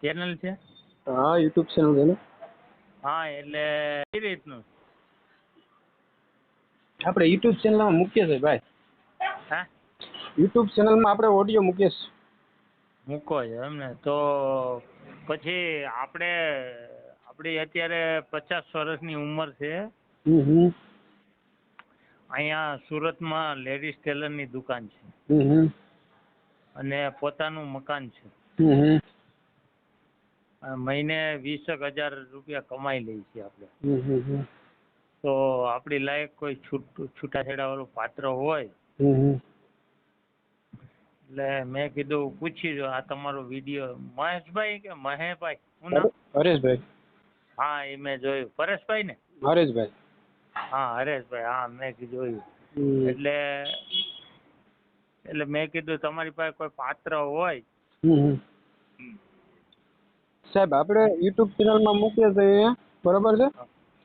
Channel છે? હા YouTube channel છે ને. હા એટલે કઈ રીતનું? આપણે યુટ્યુબ ચેનલમાં મૂકીએ છીએ ભાઈ. હા યુટ્યુબ ચેનલમાં આપણે ઓડિયો મૂકીએ છીએ. મૂકો છે એમને? તો પછી આપણી અત્યારે 50 વર્ષની ઉંમર છે. હમ. અહીંયા સુરતમાં લેડીઝ ટેલરની દુકાન છે હમ. અને પોતાનું મકાન છે. હમ. મહિને 20,000 રૂપિયા કમાઈ લઈએ છીએ આપણે. હમ. તો આપણી લાયક કોઈ છૂટાછેડા વાળું પાત્ર હોય એટલે મેં કીધું પૂછી જો. આ તમારો વિડીયો મહેશભાઈ કે મહેશભાઈ શું નામ? હરેશભાઈ. હા એ મેં જોયું. પરેશભાઈ ને? હરેશભાઈ. હા હરેશભાઈ. હા મેં જોયું. એટલે મેં કીધું તમારી પાસે કોઈ પાત્ર હોય. સાહેબ આપણે યુટ્યુબ ચેનલમાં મૂકીએ છીએ બરોબર છે.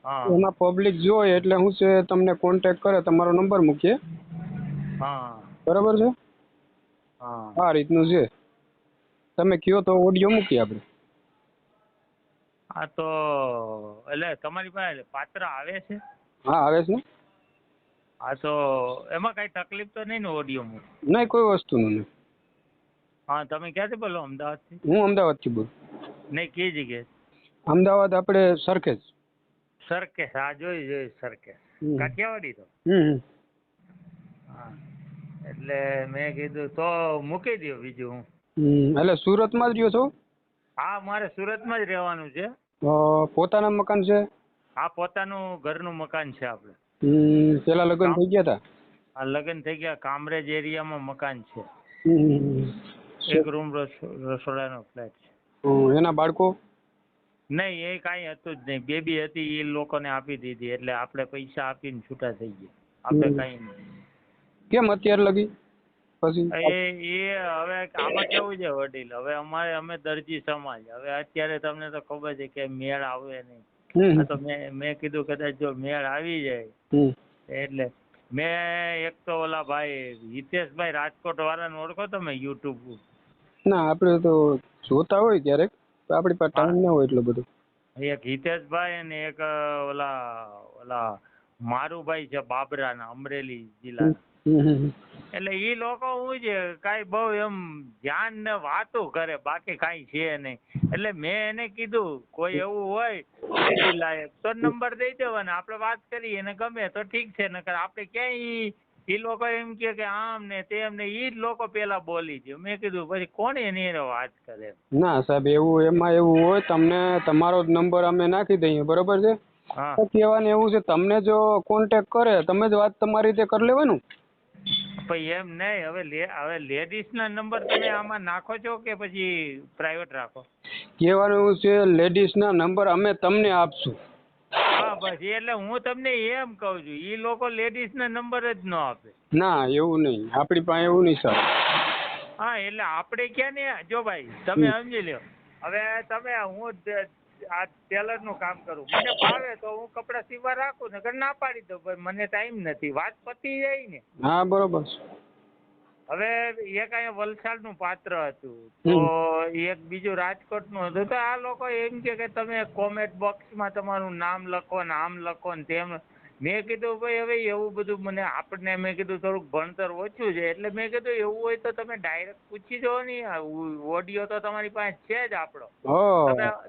હા એમાં પબ્લિક જોઈએ એટલે શું છે તમને કોન્ટેક્ટ કરે, તમારો નંબર મૂકીએ હા બરોબર છે. હા આ રીતનું છે. તમે કયો તો ઓડિયો મૂકીએ આપણે. હા તો એટલે તમારી પાસે પાત્ર આવે છે? હા આવે છે ને. હા તો એમાં કઈ તકલીફ તો નહીં ને ઓડિયો મૂક? નહીં કોઈ વસ્તુનું નહીં. હા તમે ક્યાંથી બોલો? અમદાવાદથી? હું અમદાવાદથી બોલું. નહીં કઈ જગ્યાએ? અમદાવાદ આપણે સરખેજ. સરખેજ. હા જોઈ સરખેજ. કાઠિયાવાડી તો? હા એટલે મેં કીધું તો મૂકી દો બીજું હું. એટલે સુરતમાં જ રહ્યો છો? હા મારે સુરતમાં જ રહેવાનું છે. પોતાના મકાન છે? હા પોતાનું ઘરનું મકાન છે આપણે. પેલા લગ્ન થઈ ગયા હતા? હા લગ્ન થઈ ગયા. કામરેજ એરિયામાં મકાન છે. એક રૂમ રસોડાનો ફ્લેટ છે. એના બાળકો? નહીં એ કાંઈ હતું જ નહીં. બેબી હતી એ લોકોને આપી દીધી એટલે આપણે પૈસા આપીને છૂટા થઈ ગયા. આપણે કાંઈ નહીં. કેમ અત્યારે લગી પછી? એ હવે આમાં કેવું છે વડીલ, હવે અમે દરજી સમાજ, હવે અત્યારે તમને તો ખબર છે કે મેળ આવે નહીં. હા તો મેં કીધું કદાચ જો મેળ આવી જાય એટલે મેં એક તો ઓલા ભાઈ હિતેશભાઈ રાજકોટ વાળાને ઓળખો તમે? યુટ્યુબ ના આપણે તો જોતા હોય ક્યારેક, આપણી પાસે ટાઈમ ના હોય એટલો બધો. એક હિતેશભાઈ અને એક ઓલા મારુભાઈ છે બાબરાના, અમરેલી જિલ્લાના. એટલે ઈ લોકો શું છે કાંઈ બહુ એમ ધ્યાન ને વાતો કરે, બાકી કાંઈ છે નહીં. એટલે મેં એને કીધું કોઈ એવું હોય બેબી લાયક તો નંબર દઈ દેવાનો, આપણે વાત કરીએ. એને ગમે તો ઠીક છે, નકર આપણે ક્યાંય એ લોકો એમ કે આમ ને તેમ ને ઈ જ લોકો પેલા બોલી દે. મેં કીધું પછી કોણ એની વાત કરે? ના સાહેબ એમાં એવું હોય, તમને તમારો જ નંબર અમે નાખી દઈએ બરોબર છે. હા કહેવાનું એવું છે તમને જો કોન્ટેક્ટ કરે તમે જ વાત તમારી રીતે કરી લેવાનું. પછી એમ નહીં, હવે લેડીઝના નંબર તમે આમાં નાખો છો કે પછી પ્રાઇવેટ રાખો? કહેવાનું એવું છે લેડીઝના નંબર અમે તમને આપશું. હા બસ એટલે હું તમને એમ કહું છું, એ લોકો લેડીઝના નંબર જ ન આપે. ના એવું નહીં, આપણી પાસે એવું નહીં સર. હા એટલે આપણે ક્યાં ને જો ભાઈ તમે સમજી લો. હવે તમે હું આ ટેલરનું કામ કરું, મને ફાવે તો હું કપડાં સીવવા રાખું ને ના પાડી દઉં ભાઈ મને ટાઈમ નથી, વાત પતી જાય ને. હા બરોબર. હવે એક અહીંયા વલસાડનું પાત્ર હતું તો એક બીજું રાજકોટનું હતું. તો આ લોકો એમ કે તમે કોમેન્ટ બોક્સમાં તમારું નામ લખો ને આમ લખો ને તેમ. મેં કીધું ભાઈ હવે એવું બધું મને આપણને મેં કીધું થોડુંક ભણતર ઓછું છે એટલે મેં કીધું એવું હોય તો તમે ડાયરેક્ટ પૂછી દો ને. ઓડિયો તો તમારી પાસે છે જ આપણો,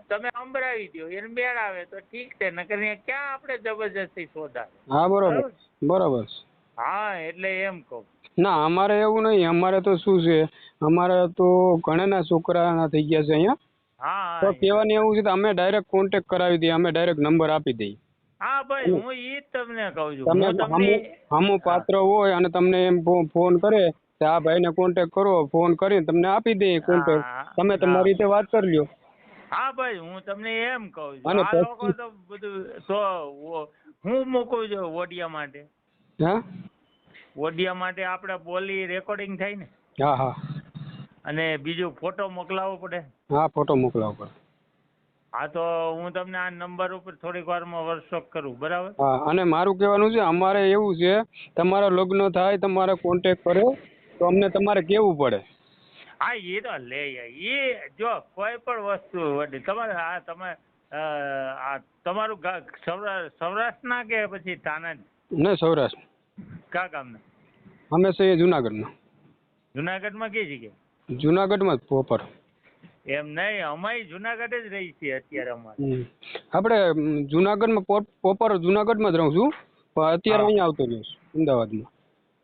તમે સંભળાવી દો, એને મેળ આવે તો ઠીક છે, નકર ક્યાં આપણે જબરજસ્તી શોધાય. હા બરોબર બરોબર. હા એટલે એમ કહું. ના અમારે એવું નહીં, અમારે તો શું છે અમારે તો ઘણાના છોકરાના થઈ ગયા છે અહીંયા. તો હા કહેવાનું એવું છે કે અમે ડાયરેક્ટ કોન્ટેક્ટ કરાવી દઈએ, અમે ડાયરેક્ટ નંબર આપી દઈએ. હા ભાઈ હું ઈ જ તમને કહું છું. તમે સામું પાત્ર હોય અને તમને એમ ફોન કરે કે આ ભાઈને કોન્ટેક્ટ કરો, ફોન કરીને તમને આપી દઈએ કોન્ટેક્ટ, તમે તમારી રીતે વાત કરી લ્યો. હા ભાઈ હું તમને એમ કહું છું, અને આ લોકો તો બધું તો હું મૂકું છું ઓડિયા માટે. હા ઓડિયા માટે આપણે બોલી રેકોર્ડિંગ થાય ને. હા હા. અને બીજું ફોટો મોકલાવવો પડે. હા ફોટો મોકલાવવો પડે. હા તો હું તમને આ નંબર ઉપર થોડીક વારમાં વોટ્સઅપ કરું, બરાબર? હા અને મારું કહેવાનું છે અમારે એવું છે તમારા લગ્ન થાય તમારે કોન્ટેક્ટ કરે તો અમને તમારે કહેવું પડે. હા એ તો લે એ જો કોઈ પણ વસ્તુ વડી તમારે તમે આ તમારું સૌરાષ્ટ્રના કે પછી તાના ને સૌરાષ્ટ્ર. કા ગામના? અમે છે જુનાગઢના. જુનાગઢમાં કઈ જગ્યાએ? જુનાગઢમાં જ પ્રોપર. એમ નહીં, અમે જુનાગઢ જ રહી છીએ અત્યારે. અમારે આપણે જુનાગઢમાં પ્રોપર જુનાગઢમાં જ રહું છું, પણ અત્યારે અહીંયા આવતો રહ્યો છું અમદાવાદમાં.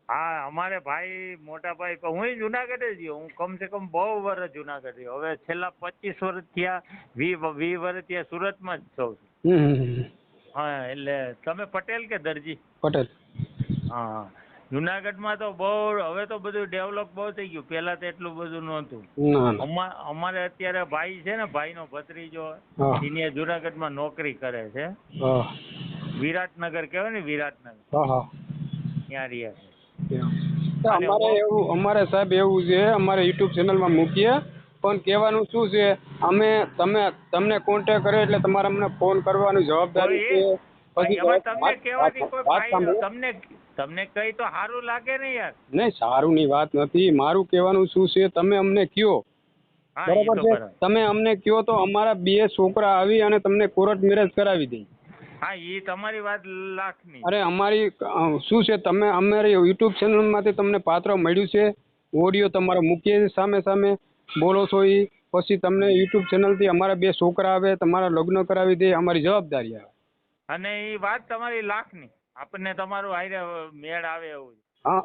હા અમારે ભાઈ મોટા ભાઈ હું જુનાગઢ જ રહ્યો. હું કમસે કમ બહુ વર્ષ જુનાગઢ રહ્યો. હવે છેલ્લા 25 વર્ષ થયા, 20 વર્ષ થયા સુરતમાં જ છું. હા એટલે તમે પટેલ કે દરજી? પટેલ. હા જુનાગઢમાં તો બહુ હવે તો બધું ડેવલપ બહુ થઈ ગયું. પહેલા તો એટલું બધું નહોતું. અમારે અત્યારે ભાઈ છે ને, ભાઈનો ભત્રીજો એને જુનાગઢમાં નોકરી કરે છે. વિરાટનગર કહેવાય ને, વિરાટનગર ત્યાં રહે છે. અમારે સાહેબ એવું છે, અમારે યુટ્યુબ ચેનલમાં મૂકીએ, પણ કહેવાનું શું છે, તમને કોન્ટેક્ટ કરે એટલે તમારે અમને ફોન કરવાની જવાબદારી છે. તમને કહેવાથી કોઈ ફાયદો તમને કઈ તો સારું લાગે ને યાર. નહીં, સારું ની વાત નથી. મારું કહેવાનું શું છે, તમે અમને કયો બરાબર છે. તમે અમને કયો તો અમારા 2 છોકરા આવી અને તમને કોર્ટ મેરેજ કરાવી દે. હા એ તમારી વાત લાખની. અરે અમારી શું છે, તમે અમારી યુટ્યુબ ચેનલમાંથી તમને પાત્ર મળ્યું છે, ઓડિયો તમારો મૂકીએ સામે સામે બોલો છો એ, પછી તમને યુટ્યુબ ચેનલથી અમારા 2 છોકરા આવે, તમારા લગ્ન કરાવી દે, અમારી જવાબદારી આવે. અને એ વાત તમારી લાખની. આપણને તમારું આયરે મેળ આવે એવું.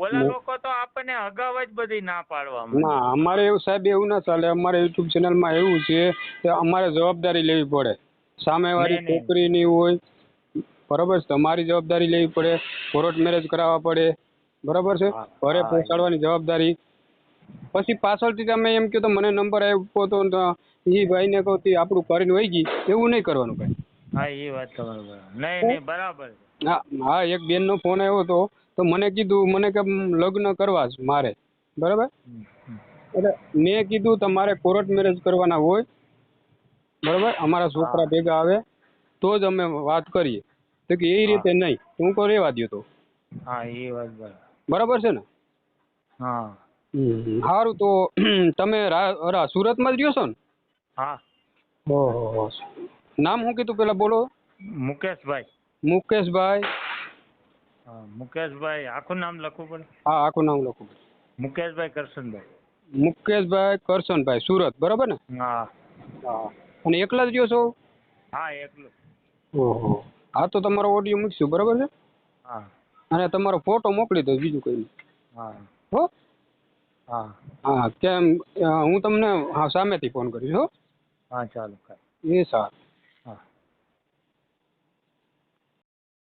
ઓલા લોકો તો આપણને અગાઉ જ બધી ના પાડવા. ના, અમારે એવું સાહેબ એવું ના ચાલે. અમારે યુટ્યુબ ચેનલમાં એવું છે કે અમારે જવાબદારી લેવી પડે. સામેવાળી છોકરીની હોય બરાબર છે, તમારી જવાબદારી લેવી પડે, કોર્ટ મેરેજ કરાવવા પડે બરાબર છે, ઘરે પહોંચાડવાની જવાબદારી. પછી પાછળથી તમે એમ કહો તો મને નંબર આપ્યો તો એ ભાઈને કહો તે આપણું કરીને વહી ગઈ, એવું નહીં કરવાનું ભાઈ. હા એ વાત તમારી નહીં બરાબર. હા એક બેનનો ફોન આવ્યો હતો, તો મને કીધું, મને કે લગ્ન કરવા છે મારે બરાબર. એટલે મેં કીધું તમારે કોર્ટ મેરેજ કરવાના હોય બરાબર, અમારા છોકરા ભેગા આવે તો જ અમે વાત કરીએ. તો કે એ રીતે નહીં, હું તો રહેવા દો તો. હા એ વાત બરાબર છે ને. હા સારું, તો તમે સુરતમાં જ રહ્યો છો ને? હા. ઓહો, નામ શું કીધું પેલા બોલો? મુકેશભાઈ. મુકેશભાઈ. હા મુકેશભાઈ આખું નામ લખવું પડે? હા આખું નામ લખવું પડે. મુકેશભાઈ કરશનભાઈ. મુકેશભાઈ કરશનભાઈ, સુરત બરાબર ને? હા. હા. અને એકલા જ રહ્યો છો? હા એકલો. ઓહો, હા તો તમારો ઓડિયો મૂકશું બરાબર છે. હા. અને તમારો ફોટો મોકલી દો, બીજું કંઈ નહીં. હા. હો. હા. હા કેમ હું તમને સામેથી ફોન કરીશ હો. હા ચાલો. એ સારું.